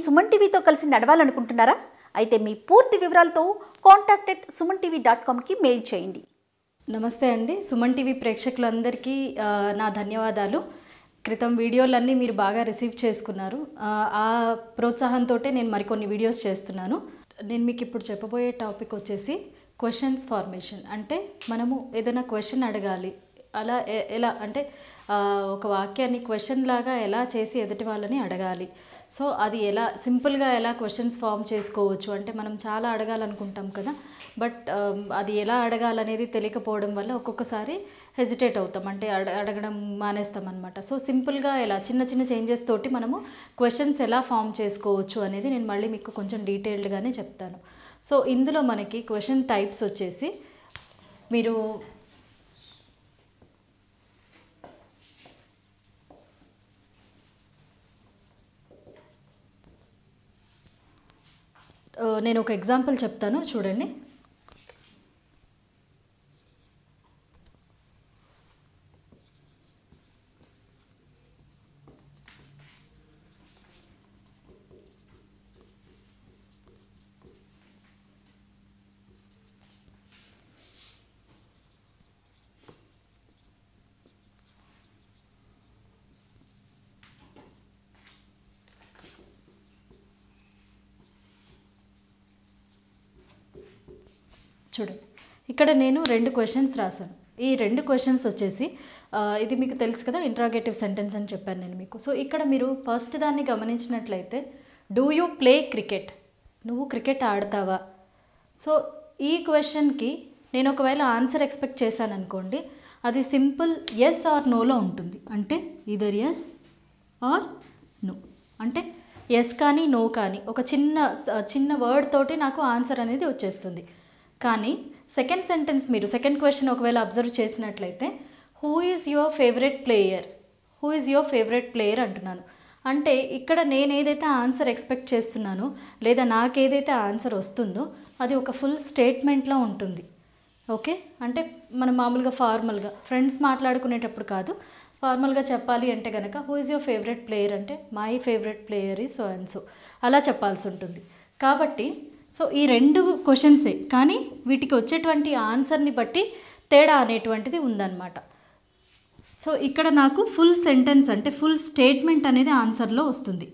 సుమన్ టీవీతో కలిసి నడవాలనుకుంటున్నారా? అయితే మీ పూర్తి వివరాలతో contact@sumanTV.comకి మెయిల్ చేయండి. నమస్తే అండి. సుమన్ టీవీ ప్రేక్షకులందరికీ నా ధన్యవాదాలు. క్రితం వీడియోలన్నీ మీరు బాగా రిసీవ్ చేసుకున్నారు. ఆ ప్రోత్సాహంతో నేను మరికొన్ని వీడియోస్ చేస్తున్నాను. నేను మీకు ఇప్పుడు చెప్పబోయే టాపిక్ వచ్చేసి క్వశ్చన్స్ ఫార్మేషన్. అంటే మనము ఏదైనా క్వశ్చన్ అడగాలి, అలా ఎలా అంటే ఒక వాక్యాన్ని క్వశ్చన్ లాగా ఎలా చేసి ఎదుటి వాళ్ళని అడగాలి. సో అది ఎలా సింపుల్గా ఎలా క్వశ్చన్స్ ఫామ్ చేసుకోవచ్చు అంటే మనం చాలా అడగాలనుకుంటాం కదా, బట్ అది ఎలా అడగాలనేది తెలియకపోవడం వల్ల ఒక్కొక్కసారి హెజిటేట్ అవుతాం, అంటే అడగడం మానేస్తాం అనమాట. సో సింపుల్గా ఎలా చిన్న చిన్న చేంజెస్ తోటి మనము క్వశ్చన్స్ ఎలా ఫామ్ చేసుకోవచ్చు అనేది నేను మళ్ళీ మీకు కొంచెం డీటెయిల్డ్గానే చెప్తాను. సో ఇందులో మనకి క్వశ్చన్ టైప్స్ వచ్చేసి మీరు నేను ఒక ఎగ్జాంపుల్ చెప్తాను చూడండి. చూడండి, ఇక్కడ నేను 2 క్వశ్చన్స్ రాశాను. ఈ 2 క్వశ్చన్స్ వచ్చేసి ఇది మీకు తెలుసు కదా, ఇంట్రాగేటివ్ సెంటెన్స్ అని చెప్పాను నేను మీకు. సో ఇక్కడ మీరు ఫస్ట్ దాన్ని గమనించినట్లయితే, డూ యూ ప్లే క్రికెట్, నువ్వు క్రికెట్ ఆడతావా? సో ఈ క్వశ్చన్కి నేను ఒకవేళ ఆన్సర్ ఎక్స్పెక్ట్ చేశాను అనుకోండి, అది సింపుల్ ఎస్ ఆర్ నోలో ఉంటుంది. అంటే ఈదర్ ఎస్ ఆర్ నో, అంటే ఎస్ కానీ నో కానీ ఒక చిన్న వర్డ్ తోటి నాకు ఆన్సర్ అనేది వచ్చేస్తుంది. కానీ సెకండ్ సెంటెన్స్ మీరు సెకండ్ క్వశ్చన్ ఒకవేళ అబ్జర్వ్ చేసినట్లయితే, who is your favourite player, who is your favourite player అంటున్నాను. అంటే ఇక్కడ నేను ఏదైతే ఆన్సర్ ఎక్స్పెక్ట్ చేస్తున్నానో లేదా నాకేదైతే ఆన్సర్ వస్తుందో అది ఒక ఫుల్ స్టేట్మెంట్లో ఉంటుంది. ఓకే, అంటే మనం మామూలుగా ఫార్మల్గా ఫ్రెండ్స్ మాట్లాడుకునేటప్పుడు కాదు, ఫార్మల్గా చెప్పాలి అంటే కనుక who is your favourite player అంటే my favourite player is so and so అలా చెప్పాల్సి ఉంటుంది. కాబట్టి సో ఈ 2 క్వశ్చన్సే, కానీ వీటికి వచ్చేటువంటి ఆన్సర్ని బట్టి తేడా అనేటువంటిది ఉందన్నమాట. సో ఇక్కడ నాకు ఫుల్ సెంటెన్స్ అంటే ఫుల్ స్టేట్మెంట్ అనేది ఆన్సర్లో వస్తుంది.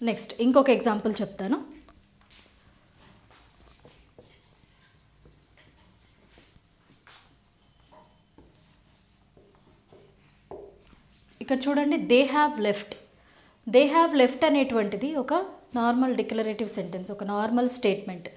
నెక్స్ట్ ఇంకొక ఎగ్జాంపుల్ చెప్తాను. ఇక్కడ చూడండి, దే హ్యావ్ లెఫ్ట్ అనేటువంటిది ఒక నార్మల్ డిక్లరేటివ్ సెంటెన్స్, ఒక నార్మల్ స్టేట్మెంట్.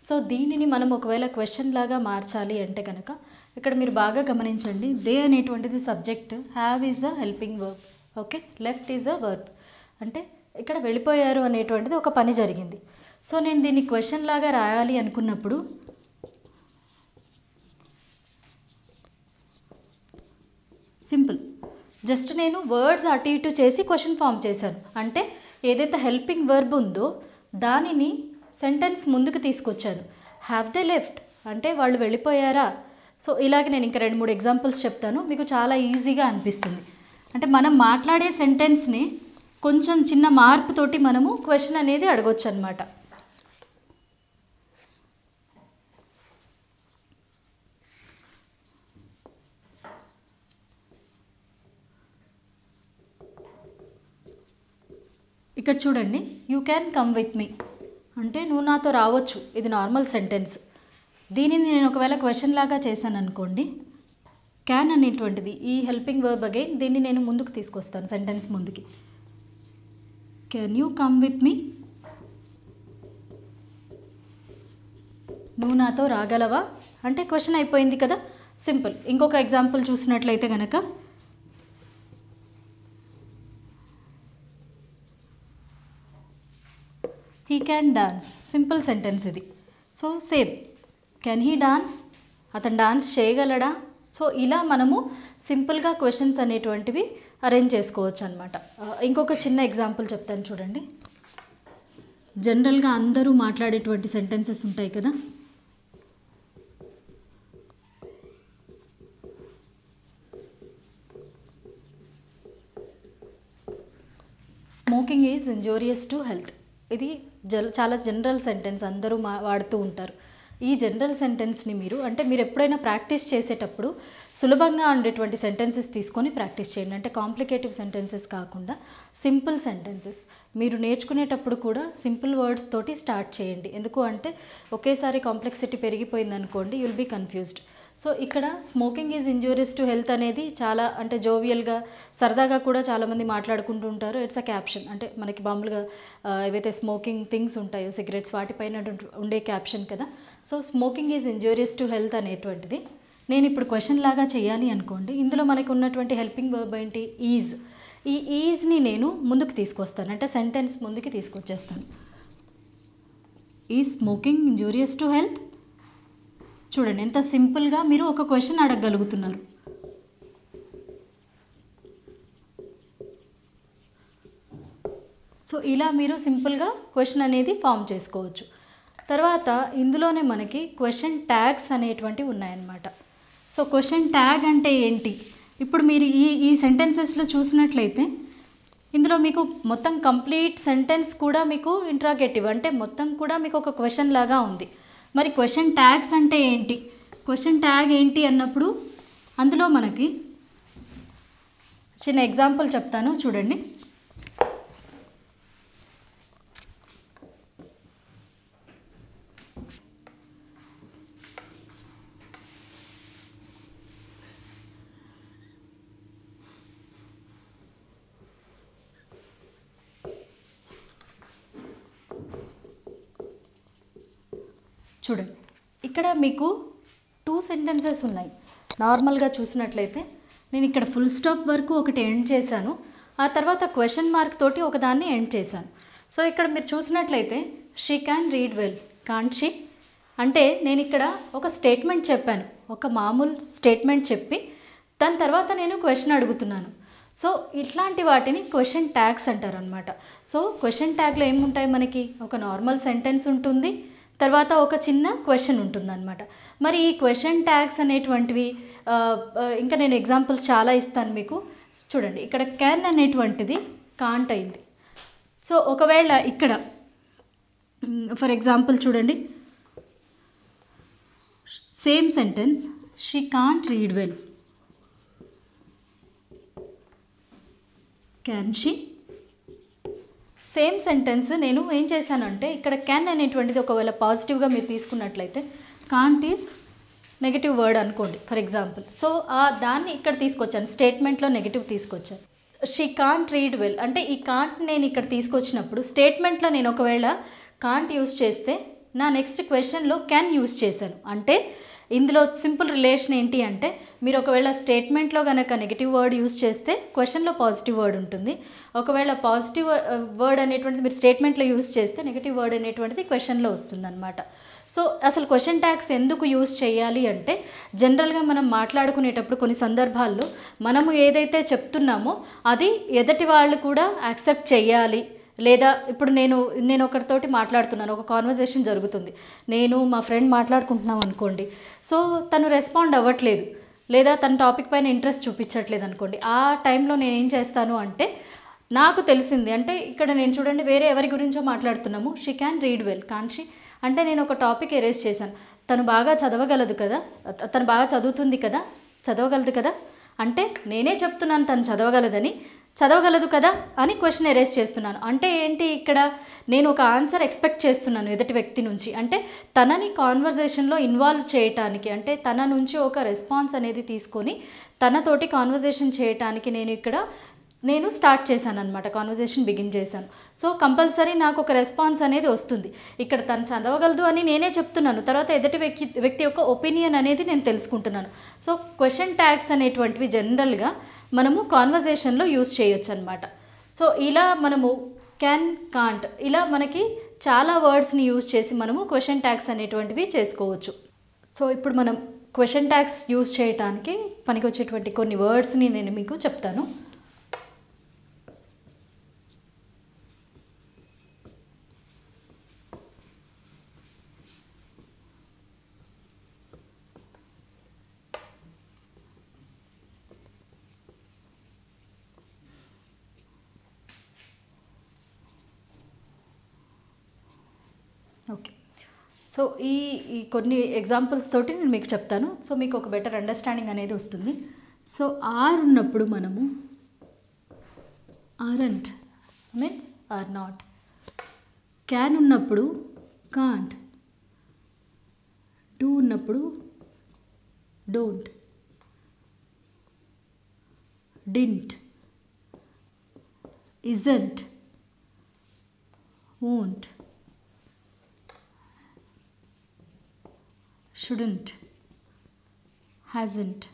సో దీనిని మనం ఒకవేళ క్వశ్చన్ లాగా మార్చాలి అంటే కనుక ఇక్కడ మీరు బాగా గమనించండి, దే అనేటువంటిది subject, have is a helping verb, okay, left is a verb. అంటే ఇక్కడ వెళ్ళిపోయారు అనేటువంటిది ఒక పని జరిగింది. సో నేను దీన్ని క్వశ్చన్ లాగా రాయాలి అనుకున్నప్పుడు సింపుల్, జస్ట్ నేను వర్డ్స్ అటు ఇటు చేసి క్వశ్చన్ ఫామ్ చేశాను. అంటే ఏదైతే హెల్పింగ్ వర్బ్ ఉందో దానిని సెంటెన్స్ ముందుకు తీసుకొచ్చాను. హ్యావ్ దే లెఫ్ట్ అంటే వాళ్ళు వెళ్ళిపోయారా? సో ఇలాగే నేను ఇంకా 2-3 ఎగ్జాంపుల్స్ చెప్తాను, మీకు చాలా ఈజీగా అనిపిస్తుంది. అంటే మనం మాట్లాడే సెంటెన్స్ని కొంచెం చిన్న మార్పుతోటి మనము క్వశ్చన్ అనేది అడగొచ్చు అనమాట. ఇక్కడ చూడండి, you can come with me అంటే నువ్వు నాతో రావచ్చు, ఇది నార్మల్ సెంటెన్స్. దీనిని నేను ఒకవేళ క్వశ్చన్ లాగా చేశాను అనుకోండి, క్యాన్ అనేటువంటిది ఈ హెల్పింగ్ వర్బ్ అగైన్, దీన్ని నేను ముందుకు తీసుకొస్తాను సెంటెన్స్ ముందుకి. Can you come with me, నువ్వు నాతో రాగలవా అంటే క్వశ్చన్ అయిపోయింది కదా, సింపుల్. ఇంకొక ఎగ్జాంపుల్ చూసినట్లయితే కనుక, he can dance, simple sentence ఇది. So same, can he dance, అతను డాన్స్ చేయగలడా? సో ఇలా మనము సింపుల్గా క్వశ్చన్స్ అనేటువంటివి అరేంజ్ చేసుకోవచ్చు అనమాట. ఇంకొక చిన్న ఎగ్జాంపుల్ చెప్తాను చూడండి. జనరల్గా అందరూ మాట్లాడేటువంటి సెంటెన్సెస్ ఉంటాయి కదా, smoking is injurious to health. ఇది చాలా జనరల్ సెంటెన్స్, అందరూ వాడుతూ ఉంటారు. ఈ జనరల్ సెంటెన్స్ని మీరు ఎప్పుడైనా ప్రాక్టీస్ చేసేటప్పుడు సులభంగా ఉండేటువంటి సెంటెన్సెస్ తీసుకొని ప్రాక్టీస్ చేయండి. అంటే కాంప్లికేటివ్ సెంటెన్సెస్ కాకుండా సింపుల్ సెంటెన్సెస్. మీరు నేర్చుకునేటప్పుడు కూడా సింపుల్ వర్డ్స్ తోటి స్టార్ట్ చేయండి. ఎందుకు అంటే ఒకేసారి కాంప్లెక్సిటీ పెరిగిపోయింది అనుకోండి, యుల్ బీ కన్ఫ్యూజ్డ్. సో ఇక్కడ smoking is injurious to health అనేది చాలా అంటే జోవియల్గా సరదాగా కూడా చాలామంది మాట్లాడుకుంటూ ఉంటారు. It's a caption. అంటే మనకి మామూలుగా ఏవైతే స్మోకింగ్ థింగ్స్ ఉంటాయో సిగరెట్స్, వాటిపైన ఉండే క్యాప్షన్ కదా. So smoking is injurious to health అనేటువంటిది నేను ఇప్పుడు క్వశ్చన్ లాగా చేయాలి అనుకోండి. ఇందులో మనకు ఉన్నటువంటి హెల్పింగ్ వర్బ్ ఏంటి? ఈజ్. ఈ ఈజ్ని నేను ముందుకు తీసుకొస్తాను, అంటే సెంటెన్స్ ముందుకి తీసుకొచ్చేస్తాను. Is smoking injurious to health. చూడండి ఎంత సింపుల్గా మీరు ఒక క్వశ్చన్ అడగగలుగుతున్నారు. సో ఇలా మీరు సింపుల్గా క్వశ్చన్ అనేది ఫామ్ చేసుకోవచ్చు. తర్వాత ఇందులోనే మనకి క్వశ్చన్ ట్యాగ్స్ అనేటువంటివి ఉన్నాయన్నమాట. సో క్వశ్చన్ ట్యాగ్ అంటే ఏంటి? ఇప్పుడు మీరు ఈ సెంటెన్సెస్లో చూసినట్లయితే ఇందులో మీకు మొత్తం కంప్లీట్ సెంటెన్స్ కూడా మీకు ఇంట్రాగేటివ్, అంటే మొత్తం కూడా మీకు ఒక క్వశ్చన్ లాగా ఉంది. మరి క్వశ్చన్ ట్యాగ్స్ అంటే ఏంటి? క్వశ్చన్ ట్యాగ్ ఏంటి అన్నప్పుడు అందులో మనకి చిన్న ఎగ్జాంపుల్ చెప్తాను, చూడండి. చూడండి ఇక్కడ మీకు 2 సెంటెన్సెస్ ఉన్నాయి. నార్మల్గా చూసినట్లయితే నేను ఇక్కడ ఫుల్ స్టాప్ వరకు ఒకటి ఎండ్ చేశాను, ఆ తర్వాత క్వశ్చన్ మార్క్ తోటి ఒకదాన్ని ఎండ్ చేశాను. సో ఇక్కడ మీరు చూసినట్లయితే she can read well, can't she అంటే నేను ఇక్కడ ఒక స్టేట్మెంట్ చెప్పాను, ఒక మామూలు స్టేట్మెంట్ చెప్పి దాని తర్వాత నేను క్వశ్చన్ అడుగుతున్నాను. సో ఇట్లాంటి వాటిని క్వశ్చన్ ట్యాగ్స్ అంటారు అనమాట. సో క్వశ్చన్ ట్యాగ్లో ఏముంటాయి? మనకి ఒక నార్మల్ సెంటెన్స్ ఉంటుంది, తర్వాత ఒక చిన్న క్వశ్చన్ ఉంటుందన్నమాట. మరి ఈ క్వశ్చన్ ట్యాగ్స్ అనేటువంటివి ఇంకా నేను ఎగ్జాంపుల్స్ చాలా ఇస్తాను మీకు. చూడండి ఇక్కడ క్యాన్ అనేటువంటిది కాంట్ అయింది. సో ఒకవేళ ఇక్కడ ఫర్ ఎగ్జాంపుల్ చూడండి, same sentence she can't read well, can she. Same sentence నేను ఏం చేశానంటే ఇక్కడ క్యాన్ అనేటువంటిది ఒకవేళ పాజిటివ్గా మీరు తీసుకున్నట్లయితే కాంట్ ఈజ్ నెగిటివ్ వర్డ్ అనుకోండి ఫర్ ఎగ్జాంపుల్. సో దాన్ని ఇక్కడ తీసుకొచ్చాను, స్టేట్మెంట్లో నెగిటివ్ తీసుకొచ్చాను. షీ కాంట్ రీడ్ వెల్ అంటే ఈ కాంట్ నేను ఇక్కడ తీసుకొచ్చినప్పుడు స్టేట్మెంట్లో నేను ఒకవేళ కాంట్ యూస్ చేస్తే నా నెక్స్ట్ క్వశ్చన్లో క్యాన్ యూస్ చేశాను. అంటే ఇందులో సింపుల్ రిలేషన్ ఏంటి అంటే మీరు ఒకవేళ స్టేట్మెంట్లో కనుక నెగిటివ్ వర్డ్ యూస్ చేస్తే క్వశ్చన్లో పాజిటివ్ వర్డ్ ఉంటుంది. ఒకవేళ పాజిటివ్ వర్డ్ అనేటువంటిది మీరు స్టేట్మెంట్లో యూస్ చేస్తే నెగిటివ్ వర్డ్ అనేటువంటిది క్వశ్చన్లో వస్తుందన్నమాట. సో అసలు క్వశ్చన్ ట్యాగ్స్ ఎందుకు యూస్ చేయాలి అంటే జనరల్గా మనం మాట్లాడుకునేటప్పుడు కొన్ని సందర్భాల్లో మనము ఏదైతే చెప్తున్నామో అది ఎదుటి వాళ్ళు కూడా యాక్సెప్ట్ చేయాలి. లేదా ఇప్పుడు నేను ఒకరితోటి మాట్లాడుతున్నాను, ఒక కాన్వర్జేషన్ జరుగుతుంది, నేను మా ఫ్రెండ్ మాట్లాడుకుంటున్నాం అనుకోండి. సో తను రెస్పాండ్ అవ్వట్లేదు, లేదా తన టాపిక్ పైన ఇంట్రెస్ట్ చూపించట్లేదు అనుకోండి. ఆ టైంలో నేను ఏం చేస్తాను అంటే నాకు తెలిసింది అంటే ఇక్కడ నేను చూడండి వేరే ఎవరి గురించో మాట్లాడుతున్నాము, she can read well, can't she అంటే నేను ఒక టాపిక్ ఎరేజ్ చేశాను, తను బాగా చదవగలదు కదా, తను బాగా చదువుతుంది కదా, చదవగలదు కదా అంటే నేనే చెప్తున్నాను తను చదవగలదు కదా అని క్వశ్చన్ ఎరేజ్ చేస్తున్నాను. అంటే ఏంటి ఇక్కడ నేను ఒక ఆన్సర్ ఎక్స్పెక్ట్ చేస్తున్నాను ఎదుటి వ్యక్తి నుంచి. అంటే తనని కాన్వర్జేషన్లో ఇన్వాల్వ్ చేయటానికి, అంటే తన నుంచి ఒక రెస్పాన్స్ అనేది తీసుకొని తనతోటి కాన్వర్జేషన్ చేయటానికి నేను స్టార్ట్ చేశాను అనమాట, కాన్వర్జేషన్ బిగిన్ చేశాను. సో కంపల్సరీ నాకు ఒక రెస్పాన్స్ అనేది వస్తుంది. ఇక్కడ తను చదవగలదు అని నేనే చెప్తున్నాను, తర్వాత ఎదుటి వ్యక్తి యొక్క ఒపీనియన్ అనేది నేను తెలుసుకుంటున్నాను. సో క్వశ్చన్ ట్యాగ్స్ అనేటువంటివి జనరల్గా మనము కాన్వర్జేషన్లో యూస్ చేయొచ్చు అనమాట. సో ఇలా మనము క్యాన్, కాంట్ ఇలా మనకి చాలా వర్డ్స్ని యూజ్ చేసి మనము క్వశ్చన్ ట్యాగ్స్ అనేటువంటివి చేసుకోవచ్చు. సో ఇప్పుడు మనం క్వశ్చన్ ట్యాగ్స్ యూజ్ చేయడానికి పనికి వచ్చేటువంటి కొన్ని వర్డ్స్ని నేను మీకు చెప్తాను. ఓకే. సో ఈ కొన్ని ఎగ్జాంపుల్స్ తోటి నేను మీకు చెప్తాను. సో మీకు ఒక బెటర్ అండర్స్టాండింగ్ అనేది వస్తుంది. సో ఆర్ ఉన్నప్పుడు మనము aren't means are not. Can ఉన్నప్పుడు కాంట్. డూ ఉన్నప్పుడు don't. Didn't. Isn't. Won't. Shouldn't. Hasn't.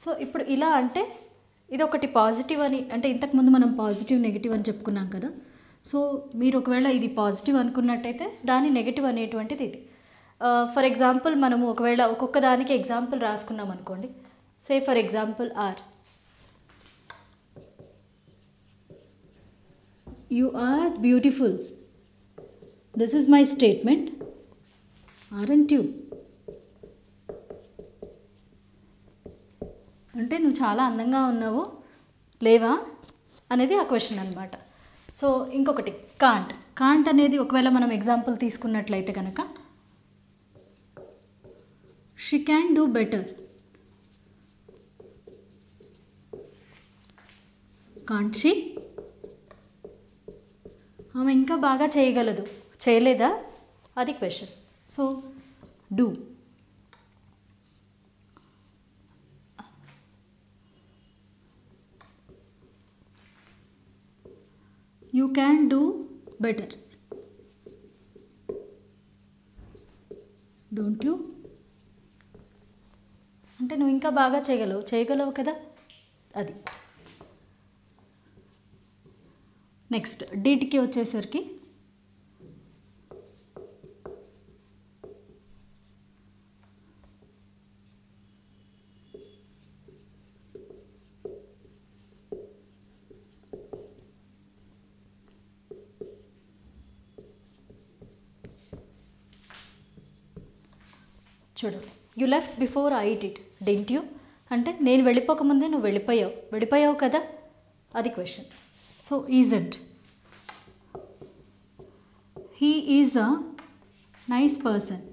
So ఇప్పుడు ఇలా అంటే ఇది ఒకటి పాజిటివ్ అని, అంటే ఇంతకుముందు మనం పాజిటివ్ నెగిటివ్ అని చెప్పుకున్నాం కదా. సో మీరు ఒకవేళ ఇది పాజిటివ్ అనుకున్నట్టయితే దాని నెగిటివ్ అనేటువంటిది ఇది. ఫర్ ఎగ్జాంపుల్ మనము ఒకవేళ ఒక్కొక్క దానికి ఎగ్జాంపుల్ రాసుకున్నాం అనుకోండి. Say for example are. You are beautiful. This is my statement. Aren't you? అంటే నువ్వు చాలా అందంగా ఉన్నావు లేవా అనేది ఆ క్వశ్చన్ అనమాట. సో ఇంకొకటి కాంట్. కాంట్ అనేది ఒకవేళ మనం ఎగ్జాంపుల్ తీసుకున్నట్లయితే కనుక she can do better. Can't she? ఆమె ఇంకా బాగా చేయగలదు. చేయలేదా అది question. So do. You can do better. Don't you? అంటే నువ్వు ఇంకా బాగా చేయగలవు కదా అది. నెక్స్ట్ డిడ్కి వచ్చేసరికి చూడు. You left before I did didn't you? అంటే నేను వెళ్ళిపోకముందే నువ్వు వెళ్ళిపోయావు కదా అది question. So isn't. He is a nice person.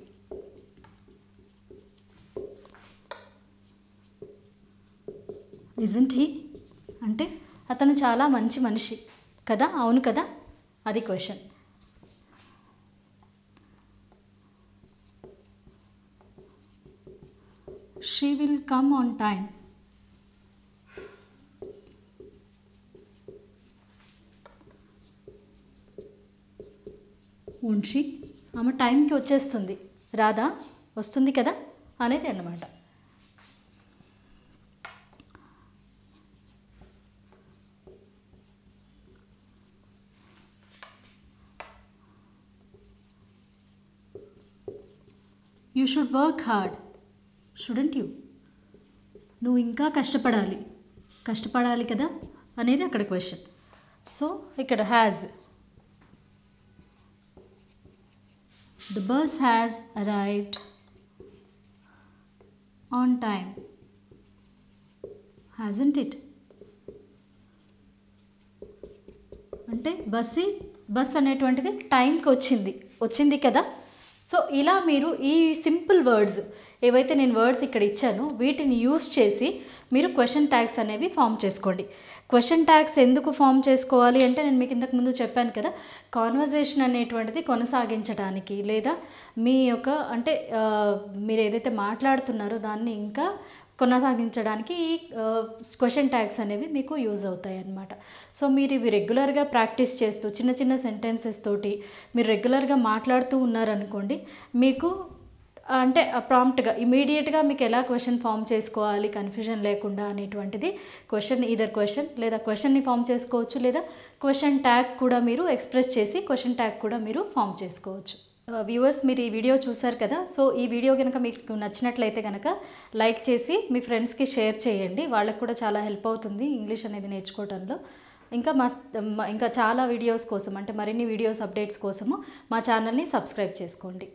Isn't he? అంటే అతను చాలా మంచి మనిషి కదా, అవును కదా అది question. She will come on time. Won't she? ఆమె టైంకి వచ్చేస్తుంది రాదా, వస్తుంది కదా అనేది అన్నమాట. You should work hard. Student you? నువ్వు ఇంకా కష్టపడాలి కదా అనేది అక్కడ క్వశ్చన్. సో ఇక్కడ has. The bus has arrived on time. Hasn't it? అంటే బస్ అనేటువంటిది టైంకి వచ్చింది కదా. సో ఇలా మీరు ఈ సింపుల్ వర్డ్స్ ఏవైతే నేను వర్డ్స్ ఇక్కడ ఇచ్చానో వీటిని యూస్ చేసి మీరు క్వశ్చన్ ట్యాగ్స్ అనేవి ఫామ్ చేసుకోండి. క్వశ్చన్ ట్యాగ్స్ ఎందుకు ఫామ్ చేసుకోవాలి అంటే నేను మీకు ఇంతకు ముందు చెప్పాను కదా, కాన్వర్జేషన్ అనేటువంటిది కొనసాగించడానికి లేదా మీ యొక్క అంటే మీరు ఏదైతే మాట్లాడుతున్నారో దాన్ని ఇంకా కొనసాగించడానికి ఈ క్వశ్చన్ ట్యాగ్స్ అనేవి మీకు యూజ్ అవుతాయి అన్నమాట. సో మీరు ఇవి రెగ్యులర్గా ప్రాక్టీస్ చేస్తూ చిన్న సెంటెన్సెస్ తోటి మీరు రెగ్యులర్గా మాట్లాడుతూ ఉన్నారనుకోండి, మీకు అంటే ప్రాంప్ట్గా ఇమీడియట్గా మీకు ఎలా క్వశ్చన్ ఫామ్ చేసుకోవాలి కన్ఫ్యూజన్ లేకుండా అనేటువంటిది క్వశ్చన్ లేదా క్వశ్చన్ని ఫామ్ చేసుకోవచ్చు, లేదా క్వశ్చన్ ట్యాగ్ కూడా మీరు ఎక్స్ప్రెస్ చేసి క్వశ్చన్ ట్యాగ్ కూడా మీరు ఫామ్ చేసుకోవచ్చు. వ్యూవర్స్, మీరు ఈ వీడియో చూసారు కదా. సో ఈ వీడియో కనుక మీకు నచ్చినట్లయితే కనుక లైక్ చేసి మీ ఫ్రెండ్స్కి షేర్ చేయండి. వాళ్ళకు కూడా చాలా హెల్ప్ అవుతుంది ఇంగ్లీష్ అనేది నేర్చుకోవడంలో. ఇంకా చాలా వీడియోస్ కోసం అంటే మరిన్ని వీడియోస్ అప్డేట్స్ కోసము మా ఛానల్ని సబ్స్క్రైబ్ చేసుకోండి.